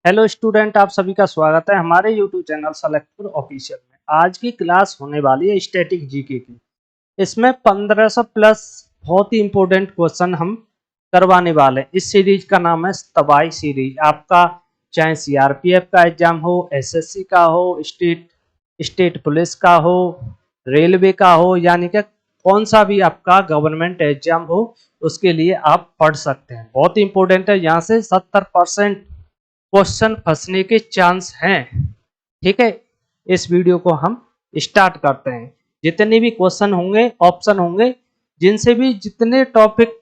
Hello student, आप सभी का स्वागत है हमारे यूट्यूब चैनल सेलेक्टपुर ऑफिशियल में। आज की क्लास होने वाली है स्टैटिक जीके की। इसमें 1500 प्लस बहुत ही इंपॉर्टेंट क्वेश्चन हम करवाने वाले हैं। इस सीरीज का नाम है तबाही सीरीज। आपका चाहे सीआरपीएफ का एग्जाम हो, एसएससी का हो, स्टेट पुलिस का हो, रेलवे का हो, यानी कि कौन सा भी आपका गवर्नमेंट एग्जाम हो, उसके लिए आप पढ़ सकते हैं। बहुत ही इंपॉर्टेंट है। यहाँ से 70% क्वेश्चन फंसने के चांस हैं। ठीक है, इस वीडियो को हम स्टार्ट करते हैं। जितने भी क्वेश्चन होंगे, ऑप्शन होंगे, जिनसे भी जितने टॉपिक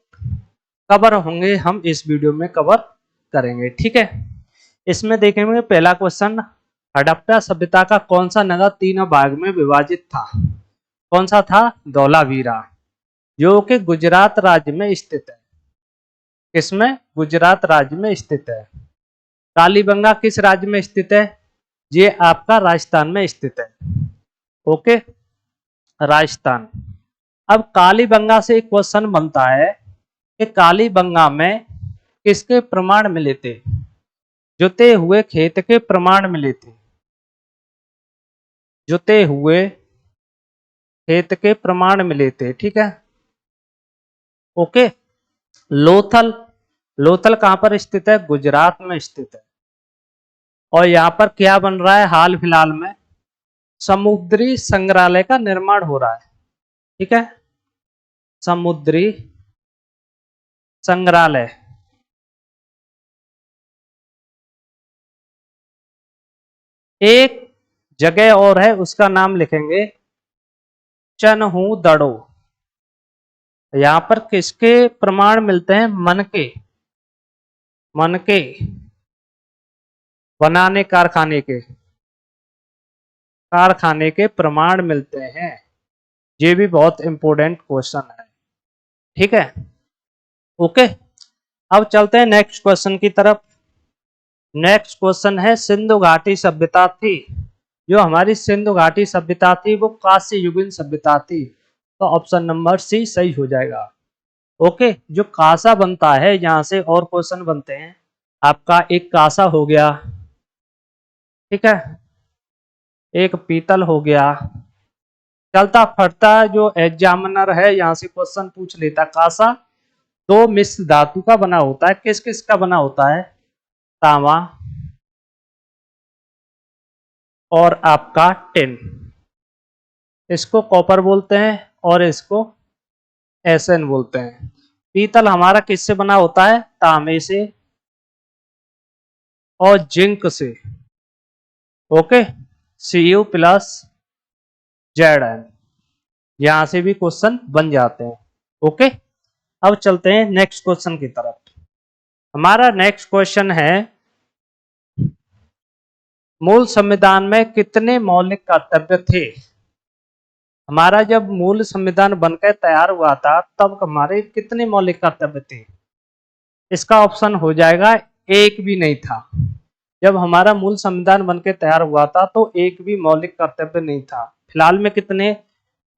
कवर होंगे हम इस वीडियो में कवर करेंगे। ठीक है, इसमें देखेंगे पहला क्वेश्चन, हड़प्पा सभ्यता का कौन सा नगर तीनों भाग में विभाजित था? कौन सा था? धौलावीरा, जो कि गुजरात राज्य में स्थित है। किसमें? गुजरात राज्य में स्थित है। कालीबंगा किस राज्य में स्थित है? ये आपका राजस्थान में स्थित है। ओके, राजस्थान। अब कालीबंगा से एक क्वेश्चन बनता है कि कालीबंगा में किसके प्रमाण मिले थे? जुते हुए खेत के प्रमाण मिले थे। जुते हुए खेत के प्रमाण मिले थे। ठीक है, ओके। लोथल, लोथल कहां पर स्थित है? गुजरात में स्थित है। और यहाँ पर क्या बन रहा है? हाल फिलहाल में समुद्री संग्रहालय का निर्माण हो रहा है। ठीक है, समुद्री संग्रहालय। एक जगह और है, उसका नाम लिखेंगे चनहूदड़ो। यहां पर किसके प्रमाण मिलते हैं? मन के, मन के बनाने कारखाने के प्रमाण मिलते हैं। ये भी बहुत इंपॉर्टेंट क्वेश्चन है। ठीक है, ओके। अब चलते हैं नेक्स्ट क्वेश्चन की तरफ। नेक्स्ट क्वेश्चन है, सिंधु घाटी सभ्यता थी, जो हमारी सिंधु घाटी सभ्यता थी वो कांस्य युगीन सभ्यता थी। तो ऑप्शन नंबर सी सही हो जाएगा। ओके, जो कांसा बनता है, यहां से और क्वेश्चन बनते हैं। आपका एक कांसा हो गया, ठीक है, एक पीतल हो गया। चलता फटता जो एग्जामिनर है यहां से क्वेश्चन पूछ लेता। कांसा दो मिश्र धातु का बना होता है। किस किस का बना होता है? तांबा और आपका टिन। इसको कॉपर बोलते हैं और इसको एसएन बोलते हैं। पीतल हमारा किससे बना होता है? तांबे से और जिंक से। Okay, Cu plus Zn। यहां से भी क्वेश्चन बन जाते हैं। ओके, अब चलते हैं नेक्स्ट क्वेश्चन की तरफ। हमारा नेक्स्ट क्वेश्चन है, मूल संविधान में कितने मौलिक कर्तव्य थे? हमारा जब मूल संविधान बनकर तैयार हुआ था तब हमारे कितने मौलिक कर्तव्य थे? इसका ऑप्शन हो जाएगा एक भी नहीं था। जब हमारा मूल संविधान बनकर तैयार हुआ था तो एक भी मौलिक कर्तव्य नहीं था। फिलहाल में कितने?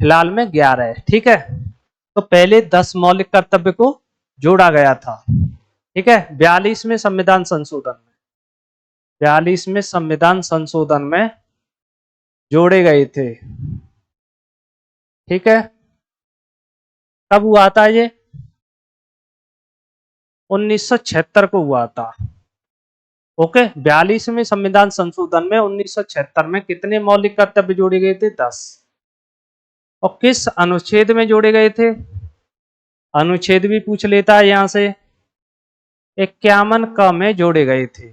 फिलहाल में 11 है। ठीक है, तो पहले 10 मौलिक कर्तव्य को जोड़ा गया था। ठीक है, 42वें संविधान संशोधन में, 42वें संविधान संशोधन में जोड़े गए थे। ठीक है, कब हुआ था ये? 1976 को हुआ था। ओके, 42वें संविधान संशोधन में 1976 में कितने मौलिक कर्तव्य जोड़े गए थे? 10। और किस अनुच्छेद में जोड़े गए थे? अनुच्छेद भी पूछ लेता है यहां से। 51 क में जोड़े गए थे।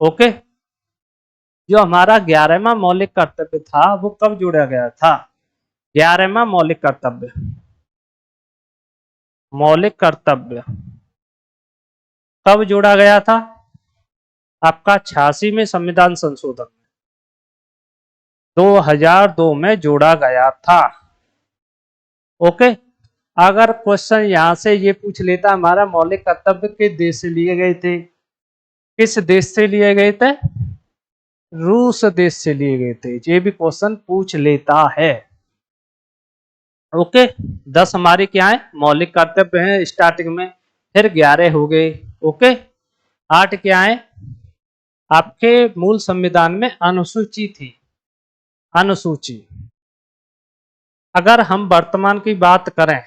ओके, जो हमारा 11वां मौलिक कर्तव्य था वो कब जोड़ा गया था? 11वां मौलिक कर्तव्य, मौलिक कर्तव्य कब जोड़ा गया था? आपका 86वें संविधान संशोधन में 2002 में जोड़ा गया था। ओके, अगर क्वेश्चन यहां से ये पूछ लेता हमारा मौलिक कर्तव्य किस देश से लिए गए थे? किस देश से लिए गए थे? रूस देश से लिए गए थे। ये भी क्वेश्चन पूछ लेता है। ओके, 10 हमारे क्या है? मौलिक कर्तव्य हैं स्टार्टिंग में, फिर 11 हो गए। ओके, 8 क्या है? आपके मूल संविधान में अनुसूची थी, अनुसूची। अगर हम वर्तमान की बात करें,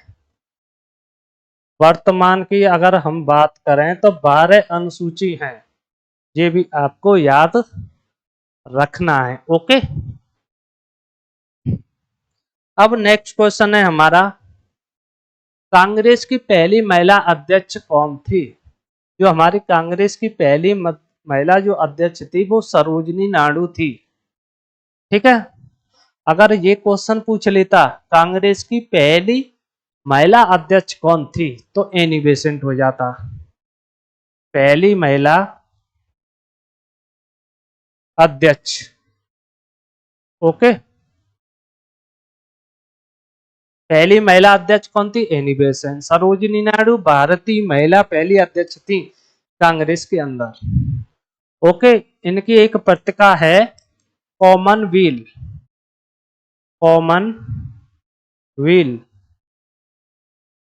वर्तमान की अगर हम बात करें तो 12 अनुसूची हैं, ये भी आपको याद रखना है। ओके, अब नेक्स्ट क्वेश्चन है हमारा, कांग्रेस की पहली महिला अध्यक्ष कौन थी? जो हमारी कांग्रेस की पहली महिला जो अध्यक्ष थी वो सरोजिनी नायडू थी। ठीक है, अगर ये क्वेश्चन पूछ लेता कांग्रेस की पहली महिला अध्यक्ष कौन थी तो एनी बेसेंट हो जाता। पहली महिला अध्यक्ष, ओके, पहली महिला अध्यक्ष कौन थी? Annie Besant. सरोजिनी नायडू भारतीय महिला पहली अध्यक्ष थी कांग्रेस के अंदर। ओके, इनकी एक पत्रिका है कॉमनवेल्थ, कॉमनवेल्थ,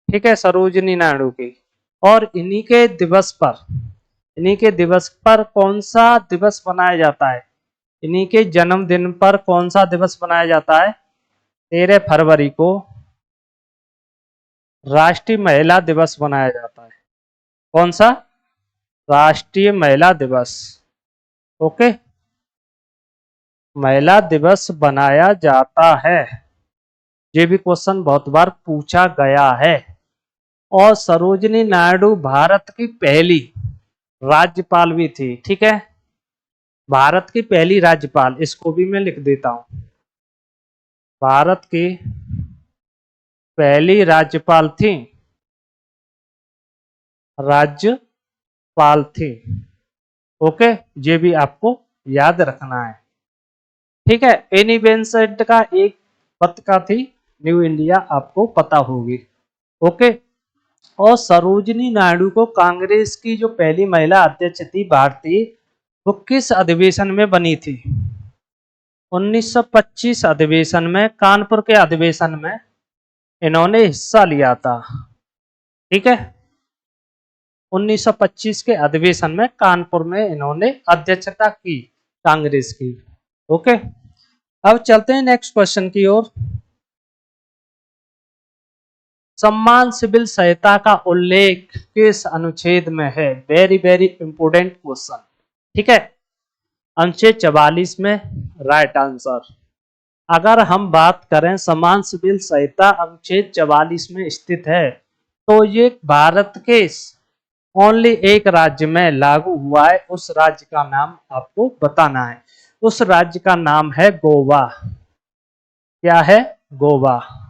ठीक है, सरोजिनी नायडू की। और इन्हीं के दिवस पर, इन्हीं के दिवस पर कौन सा दिवस मनाया जाता है? इन्हीं के जन्मदिन पर कौन सा दिवस मनाया जाता है? 13 फरवरी को राष्ट्रीय महिला दिवस मनाया जाता है। कौन सा? राष्ट्रीय महिला दिवस। ओके, महिला दिवस बनाया जाता है, ये भी क्वेश्चन बहुत बार पूछा गया है। और सरोजिनी नायडू भारत की पहली राज्यपाल भी थी। ठीक है, भारत की पहली राज्यपाल, इसको भी मैं लिख देता हूं, भारत की पहली राज्यपाल थी, राज्यपाल थी। ओके, ये भी आपको याद रखना है। ठीक है, एनी बेसेंट का एक पत्रिका थी न्यू इंडिया, आपको पता होगी। ओके, और सरोजिनी नायडू को कांग्रेस की जो पहली महिला अध्यक्ष थी भारतीय, वो किस अधिवेशन में बनी थी? 1925 अधिवेशन में, कानपुर के अधिवेशन में इन्होंने हिस्सा लिया था। ठीक है, 1925 के अधिवेशन में कानपुर में इन्होंने अध्यक्षता की कांग्रेस की। ओके, अब चलते हैं नेक्स्ट क्वेश्चन की ओर। सम्मान सिविल संहिता का उल्लेख किस अनुच्छेद में है? Very very important question. ठीक है, अनुच्छेद 44 में राइट आंसर। अगर हम बात करें सम्मान सिविल संहिता अनुच्छेद 44 में स्थित है, तो ये भारत के ओनली एक राज्य में लागू हुआ है। उस राज्य का नाम आपको बताना है। उस राज्य का नाम है गोवा। क्या है? गोवा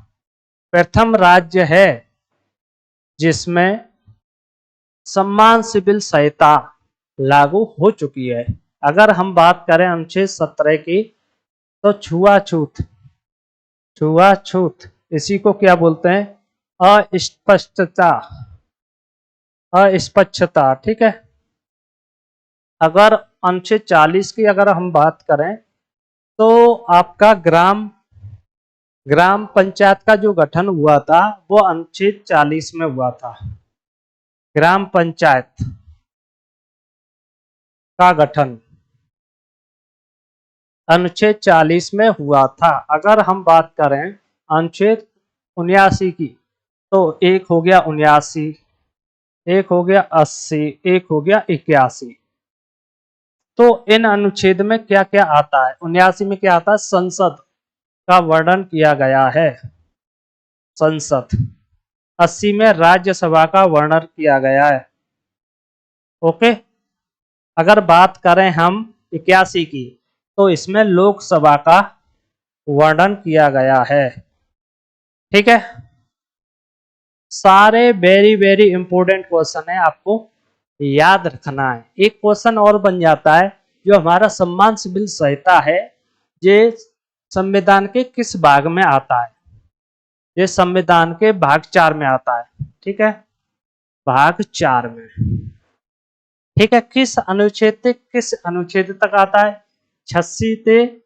प्रथम राज्य है जिसमें सम्मान सिविल संहिता लागू हो चुकी है। अगर हम बात करें अनुच्छेद 17 की, तो छुआछूत, छुआछूत इसी को क्या बोलते हैं? अस्पष्टता, अस्पष्टता। ठीक है, अगर अनुच्छेद 40 की अगर हम बात करें, तो आपका ग्राम पंचायत का जो गठन हुआ था वो अनुच्छेद 40 में हुआ था। ग्राम पंचायत का गठन अनुच्छेद 40 में हुआ था। अगर हम बात करें अनुच्छेद 79 की, तो एक हो गया 79, एक हो गया 80, एक हो गया 81। तो इन अनुच्छेद में क्या क्या आता है? 79 में क्या आता है? संसद का वर्णन किया गया है, संसद। 80 में राज्यसभा का वर्णन किया गया है। ओके, अगर बात करें हम 81 की, तो इसमें लोकसभा का वर्णन किया गया है। ठीक है, सारे वेरी वेरी इंपॉर्टेंट क्वेश्चन है, आपको याद रखना है। एक क्वेश्चन और बन जाता है, जो हमारा सम्मान सिविल संहिता है, ये संविधान के किस भाग में आता है? ये संविधान के भाग 4 में आता है। ठीक है, भाग 4 में। ठीक है, किस अनुच्छेद तक आता है? 86 से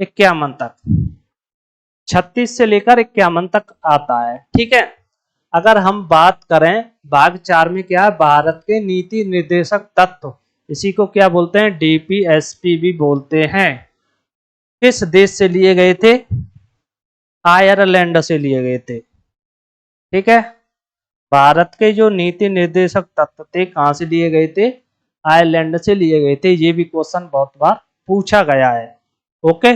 51 तक, 36 से लेकर 51 तक आता है। ठीक है, अगर हम बात करें भाग 4 में क्या है? भारत के नीति निर्देशक तत्व इसी को क्या बोलते हैं, डीपीएसपी भी बोलते हैं। किस देश से लिए गए थे, आयरलैंड से लिए गए थे। ठीक है, भारत के जो नीति निर्देशक तत्व थे कहां से लिए गए थे, आयरलैंड से लिए गए थे। ये भी क्वेश्चन बहुत बार पूछा गया है। ओके,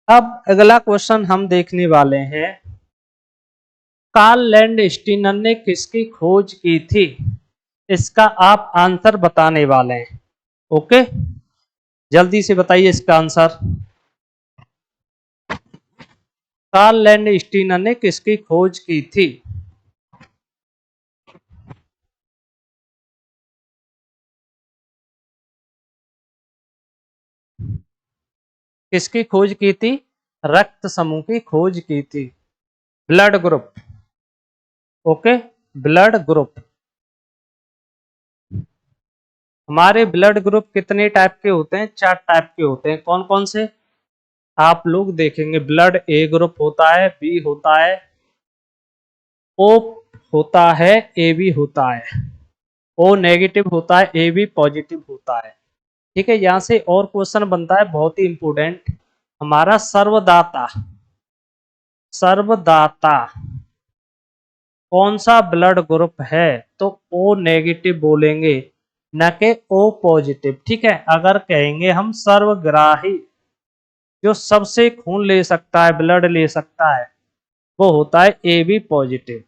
अब अगला क्वेश्चन हम देखने वाले हैं, कार्ल लैंडस्टीनर ने किसकी खोज की थी, इसका आप आंसर बताने वाले हैं। ओके, जल्दी से बताइए इसका आंसर। कार्ल लैंडस्टीनर ने किसकी खोज की थी। किसकी खोज की थी, रक्त समूह की खोज की थी, blood group. Okay, blood group. हमारे ब्लड ग्रुप कितने टाइप के होते हैं, 4 टाइप के होते हैं। कौन कौन से आप लोग देखेंगे, ब्लड ए ग्रुप होता है, बी होता है, ओ होता है, ए बी होता है, ओ नेगेटिव होता है, ए बी पॉजिटिव होता है। ठीक है, यहां से और क्वेश्चन बनता है बहुत ही इंपोर्टेंट, हमारा सर्वदाता, सर्वदाता कौन सा ब्लड ग्रुप है, तो ओ नेगेटिव बोलेंगे, न के ओ पॉजिटिव। ठीक है, अगर कहेंगे हम सर्वग्राही, जो सबसे खून ले सकता है, ब्लड ले सकता है, वो होता है ए बी पॉजिटिव,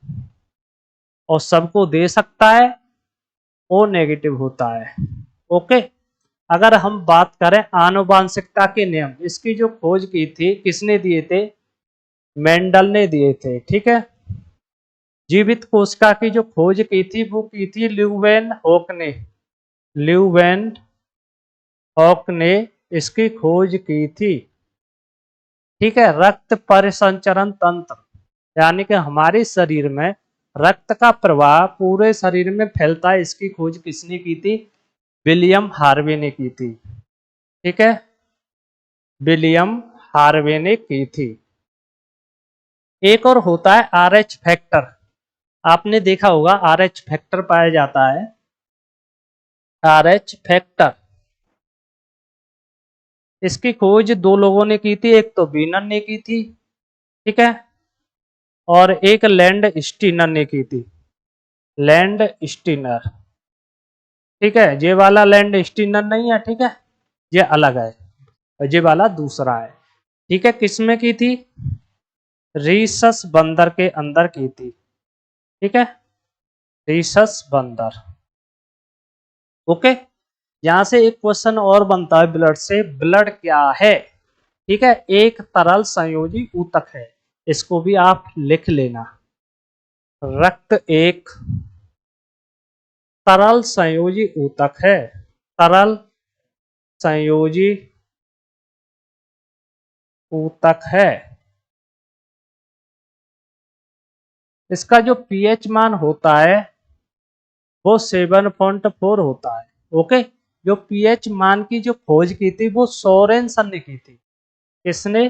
और सबको दे सकता है ओ नेगेटिव होता है। ओके, अगर हम बात करें आनुवांशिकता के नियम, इसकी जो खोज की थी किसने दिए थे, मेंडल ने दिए थे। ठीक है, जीवित कोशिका की जो खोज की थी वो की थी ल्यूवेन हॉक ने, ल्यूवेन हॉक ने इसकी खोज की थी। ठीक है, रक्त परिसंचरण तंत्र, यानी कि हमारे शरीर में रक्त का प्रवाह पूरे शरीर में फैलता है, इसकी खोज किसने की थी, विलियम हार्वे ने की थी। ठीक है, विलियम हार्वे ने की थी। एक और होता है आरएच फैक्टर, आपने देखा होगा आरएच फैक्टर पाया जाता है, आरएच फैक्टर। इसकी खोज 2 लोगों ने की थी, एक तो बीनर ने की थी, ठीक है, और एक लैंड स्टीनर ने की थी, लैंड स्टीनर। ठीक है, ये वाला लैंड स्टीनर नहीं है, ठीक है, ये अलग है, और ये वाला दूसरा है। ठीक है, किसमें की थी, रीसस बंदर के अंदर की थी। ठीक है, रीसस बंदर। ओके, यहां से एक क्वेश्चन और बनता है ब्लड से, ब्लड क्या है। ठीक है, एक तरल संयोजी ऊतक है, इसको भी आप लिख लेना, रक्त एक तरल संयोजी ऊतक है, तरल संयोजी ऊतक है। इसका जो पीएच मान होता है वो 7.4 होता है। ओके, जो पीएच मान की जो खोज की थी वो सोरेनसन ने की थी, किसने,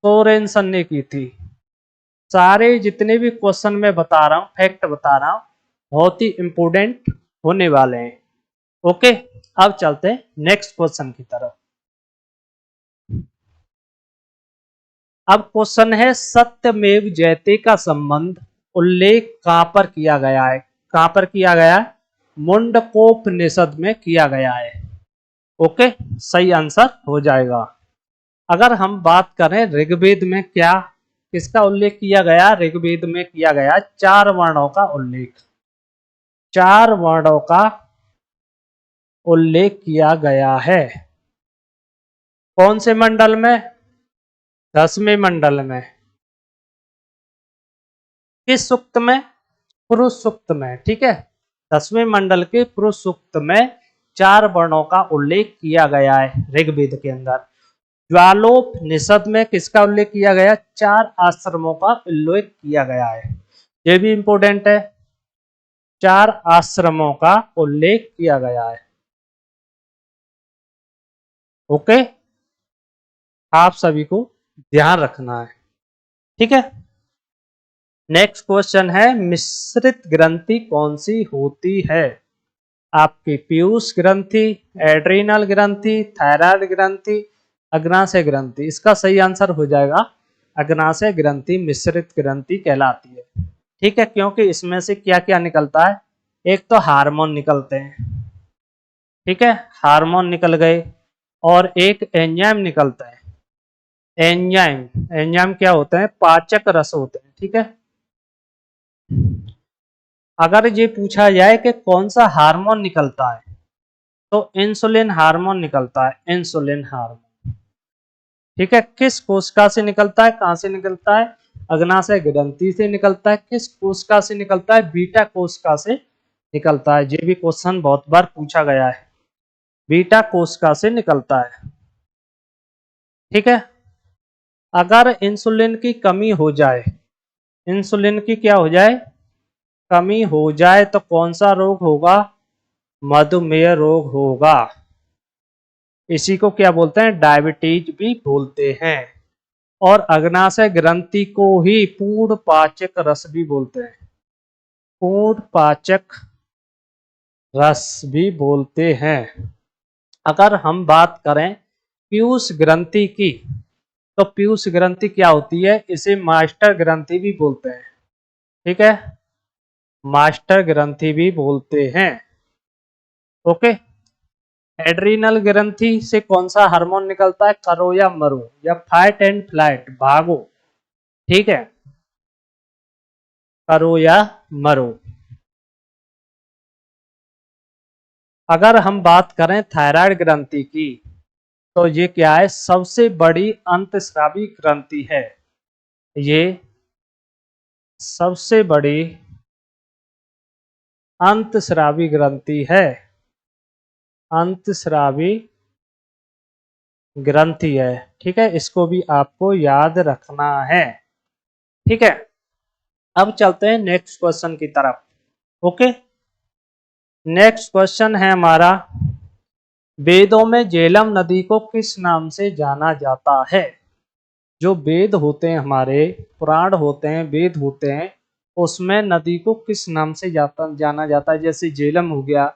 सोरेनसन ने की थी। सारे जितने भी क्वेश्चन मैं बता रहा हूं, फैक्ट बता रहा हूं, बहुत ही इंपोर्टेंट होने वाले हैं। ओके, अब चलते हैं नेक्स्ट क्वेश्चन की तरफ। अब क्वेश्चन है, सत्यमेव जयते का संबंध उल्लेख कहां पर किया गया है, कहां पर किया गया है, मुंडकोपनिषद में किया गया है। ओके, सही आंसर हो जाएगा। अगर हम बात करें ऋग्वेद में क्या किसका उल्लेख किया गया, ऋग्वेद में किया गया 4 वर्णों का उल्लेख, 4 वर्णों का उल्लेख किया गया है। कौन से मंडल में, 10वें मंडल में, किस सूक्त में, पुरुष सूक्त में। ठीक है, 10वें मंडल के पुरुष सूक्त में 4 वर्णों का उल्लेख किया गया है ऋग्वेद के अंदर। ज्वालोपनिषद में किसका उल्लेख किया गया, 4 आश्रमों का उल्लेख किया गया है, ये भी इंपॉर्टेंट है, 4 आश्रमों का उल्लेख किया गया है। ओके, आप सभी को ध्यान रखना है। ठीक है, नेक्स्ट क्वेश्चन है, मिश्रित ग्रंथि कौन सी होती है। आपकी पीयूष ग्रंथि, एड्रीनल ग्रंथि, थायराइड ग्रंथि, अग्नाशय ग्रंथि। इसका सही आंसर हो जाएगा अग्नाशय ग्रंथि मिश्रित ग्रंथि कहलाती है। ठीक है, क्योंकि इसमें से क्या क्या निकलता है, एक तो हार्मोन निकलते हैं, ठीक है, हार्मोन निकल गए, और एक एंजाइम निकलता है। एंजाइम, एंजाइम क्या होते हैं, पाचक रस होते हैं। ठीक है, अगर ये पूछा जाए कि कौन सा हार्मोन निकलता है, तो इंसुलिन हार्मोन निकलता है, इंसुलिन हार्मोन। ठीक है, किस कोशिका से निकलता है, कहां से निकलता है, अग्नाशय ग्रंथि से निकलता है। किस कोशिका से निकलता है, बीटा कोशिका से निकलता है। ये भी क्वेश्चन बहुत बार पूछा गया है, बीटा कोशिका से निकलता है। ठीक है, अगर इंसुलिन की कमी हो जाए, इंसुलिन की क्या हो जाए, कमी हो जाए, तो कौन सा रोग होगा, मधुमेह रोग होगा। इसी को क्या बोलते हैं, डायबिटीज भी बोलते हैं। और अग्नाशय ग्रंथि को ही पूर्ण पाचक रस भी बोलते हैं, पूर्ण पाचक रस भी बोलते हैं। अगर हम बात करें पीयूष ग्रंथि की, तो पीयूष ग्रंथि क्या होती है, इसे मास्टर ग्रंथि भी बोलते हैं। ठीक है, मास्टर ग्रंथि भी बोलते हैं। ओके, एड्रीनल ग्रंथि से कौन सा हार्मोन निकलता है, करो या मरो, या फाइट एंड फ्लाइट, भागो। ठीक है, करो या मरो। अगर हम बात करें थायराइड ग्रंथि की, तो ये क्या है, सबसे बड़ी अंतस्रावी ग्रंथि है। ये सबसे बड़ी अंतस्रावी ग्रंथि है, अंतस्रावी ग्रंथि है। ठीक है, इसको भी आपको याद रखना है। ठीक है, अब चलते हैं नेक्स्ट क्वेश्चन की तरफ। ओके, नेक्स्ट क्वेश्चन है हमारा, वेदों में झेलम नदी को किस नाम से जाना जाता है। जो वेद होते हैं हमारे, पुराण होते हैं, वेद होते हैं, उसमें नदी को किस नाम से जाना जाता है। जैसे झेलम हो गया,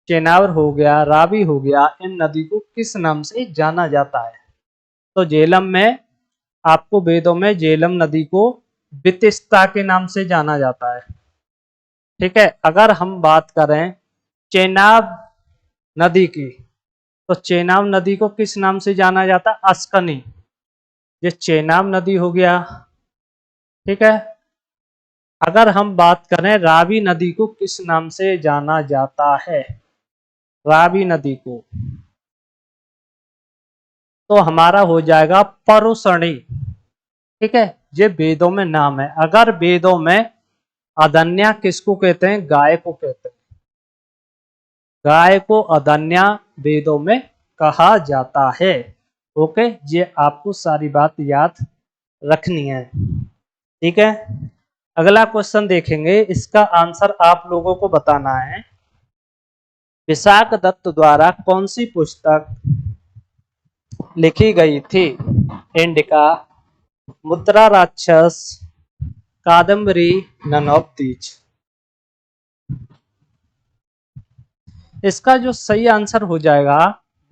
चेनावर हो गया, रावी हो गया, इन नदी को किस नाम से जाना जाता है। तो झेलम में, आपको वेदों में झेलम नदी को वितिस्ता के नाम से जाना जाता है। ठीक है, अगर हम बात करें चेनाब नदी की, तो चेनाब नदी को किस नाम से जाना जाता है, अस्कनी। ये चेनाब नदी हो गया। ठीक है, अगर हम बात करें रावी नदी को किस नाम से जाना जाता है, रावी नदी को, तो हमारा हो जाएगा परुषणी। ठीक है, ये वेदों में नाम है। अगर वेदों में अदन्या किसको कहते हैं, गाय को कहते हैं, गाय को अदन्या वेदों में कहा जाता है। ओके, ये आपको सारी बात याद रखनी है। ठीक है, अगला क्वेश्चन देखेंगे, इसका आंसर आप लोगों को बताना है। विशाख दत्त द्वारा कौन सी पुस्तक लिखी गई थी, इंडिका, मुद्रा राक्षस, कादम्बरी, नन ऑफ दीज। इसका जो सही आंसर हो जाएगा,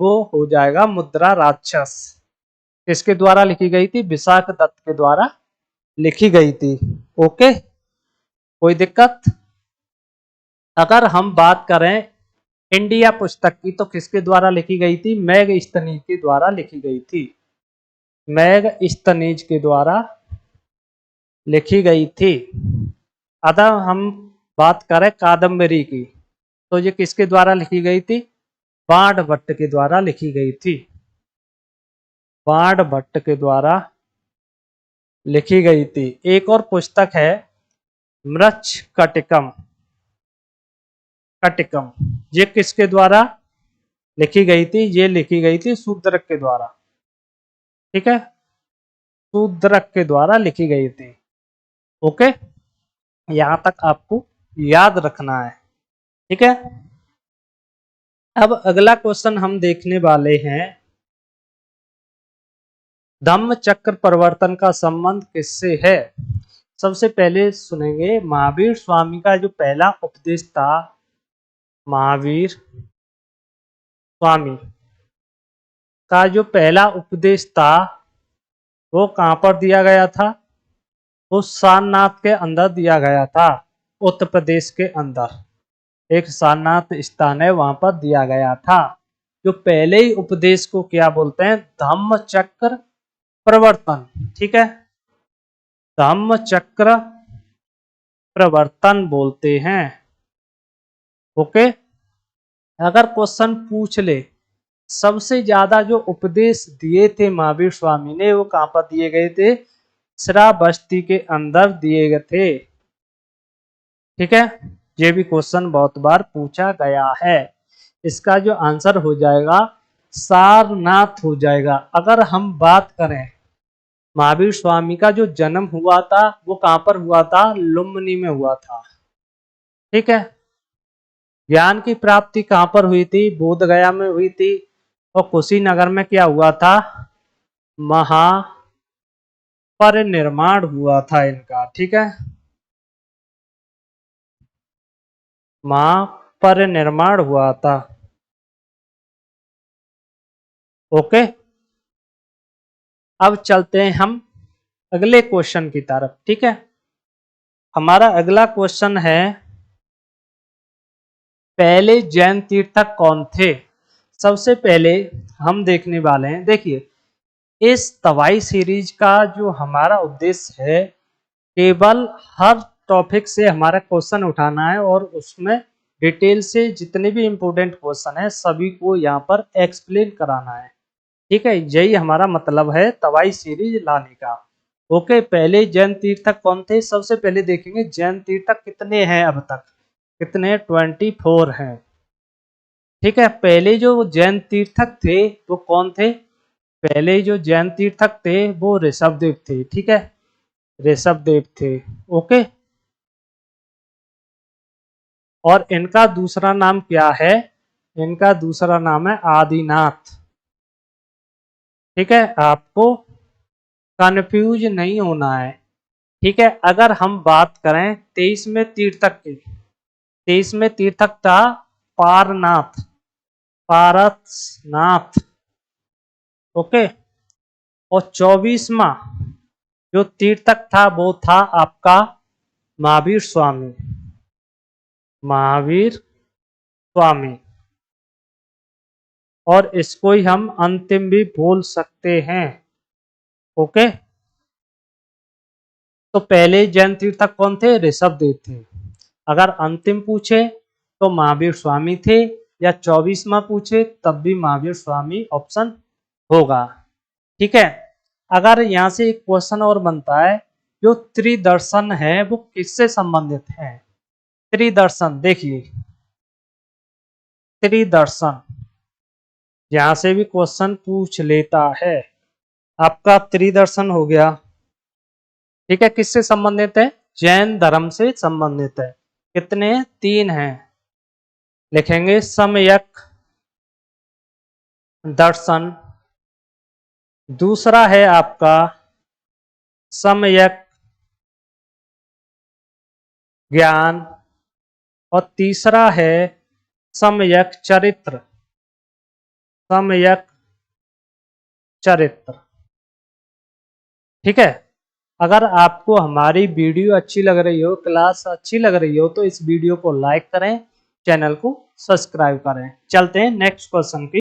वो हो जाएगा मुद्रा राक्षस। किसके द्वारा लिखी गई थी, विशाख दत्त के द्वारा लिखी गई थी। ओके, कोई दिक्कत। अगर हम बात करें इंडिया पुस्तक की, तो किसके द्वारा लिखी गई थी, मेगस्थनीज के द्वारा लिखी गई थी, मेगस्थनीज के द्वारा लिखी गई थी। अगर हम बात करें कादम्बरी की, तो ये किसके द्वारा लिखी गई थी, बाण भट्ट के द्वारा लिखी गई थी, बाण भट्ट के द्वारा लिखी गई थी। एक और पुस्तक है मृच्छ कटिकम, कटिकम, ये किसके द्वारा लिखी गई थी, ये लिखी गई थी शूद्रक के द्वारा। ठीक है, शूद्रक के द्वारा लिखी गई थी। ओके, यहां तक आपको याद रखना है। ठीक है, अब अगला क्वेश्चन हम देखने वाले हैं, धम्म चक्र परिवर्तन का संबंध किससे है। सबसे पहले सुनेंगे, महावीर स्वामी का जो पहला उपदेश था, महावीर स्वामी का जो पहला उपदेश था वो कहाँ पर दिया गया था? वो सारनाथ के अंदर दिया गया था, उत्तर प्रदेश के अंदर एक सारनाथ स्थान है, वहां पर दिया गया था। जो पहले ही उपदेश को क्या बोलते हैं? धम्म चक्र प्रवर्तन। ठीक है, धम्म चक्र प्रवर्तन बोलते हैं। ओके, अगर क्वेश्चन पूछ ले सबसे ज्यादा जो उपदेश दिए थे महावीर स्वामी ने वो कहां पर दिए गए थे? श्रावस्ती के अंदर दिए गए थे। ठीक है, ये भी क्वेश्चन बहुत बार पूछा गया है। इसका जो आंसर हो जाएगा सारनाथ हो जाएगा। अगर हम बात करें महावीर स्वामी का जो जन्म हुआ था वो कहां पर हुआ था? लुम्बिनी में हुआ था। ठीक है, ज्ञान की प्राप्ति कहां पर हुई थी? बोध गया में हुई थी। और कुशीनगर में क्या हुआ था? महापरिनिर्वाण हुआ था इनका। ठीक है, महापरिनिर्वाण हुआ था। ओके, अब चलते हैं हम अगले क्वेश्चन की तरफ। ठीक है, हमारा अगला क्वेश्चन है पहले जैन तीर्थक कौन थे? सबसे पहले हम देखने वाले हैं, देखिए इस तवाई सीरीज का जो हमारा उद्देश्य है केवल हर टॉपिक से हमारा क्वेश्चन उठाना है और उसमें डिटेल से जितने भी इंपॉर्टेंट क्वेश्चन है सभी को यहाँ पर एक्सप्लेन कराना है। ठीक है, यही हमारा मतलब है तवाई सीरीज लाने का। ओके, पहले जैन तीर्थक कौन थे? सबसे पहले देखेंगे जैन तीर्थक कितने हैं अब तक। कितने? 24 हैं। ठीक है, पहले जो जैन तीर्थक थे वो कौन थे? पहले जो जैन तीर्थक थे वो ऋषभदेव थे। ठीक है, ऋषभदेव थे। ओके, और इनका दूसरा नाम क्या है? इनका दूसरा नाम है आदिनाथ। ठीक है, आपको कंफ्यूज नहीं होना है। ठीक है, अगर हम बात करें 23वें तीर्थक की, 23वें तीर्थक था पारनाथ, पारसनाथ। ओके, और 24वां जो तीर्थक था वो था आपका महावीर स्वामी, महावीर स्वामी। और इसको ही हम अंतिम भी बोल सकते हैं। ओके, तो पहले जैन तीर्थक कौन थे? ऋषभदेव थे। अगर अंतिम पूछे तो महावीर स्वामी थे, या 24वां पूछे तब भी महावीर स्वामी ऑप्शन होगा। ठीक है, अगर यहाँ से एक क्वेश्चन और बनता है जो त्रिदर्शन है वो किससे संबंधित है? त्रिदर्शन, देखिए त्रिदर्शन यहाँ से भी क्वेश्चन पूछ लेता है। आपका त्रिदर्शन हो गया। ठीक है, किससे संबंधित है? जैन धर्म से संबंधित है। कितने? 3 हैं। लिखेंगे सम्यक दर्शन, दूसरा है आपका सम्यक ज्ञान, और तीसरा है सम्यक चरित्र, सम्यक चरित्र। ठीक है, अगर आपको हमारी वीडियो अच्छी लग रही हो, क्लास अच्छी लग रही हो तो इस वीडियो को लाइक करें, चैनल को सब्सक्राइब करें। चलते हैं नेक्स्ट क्वेश्चन की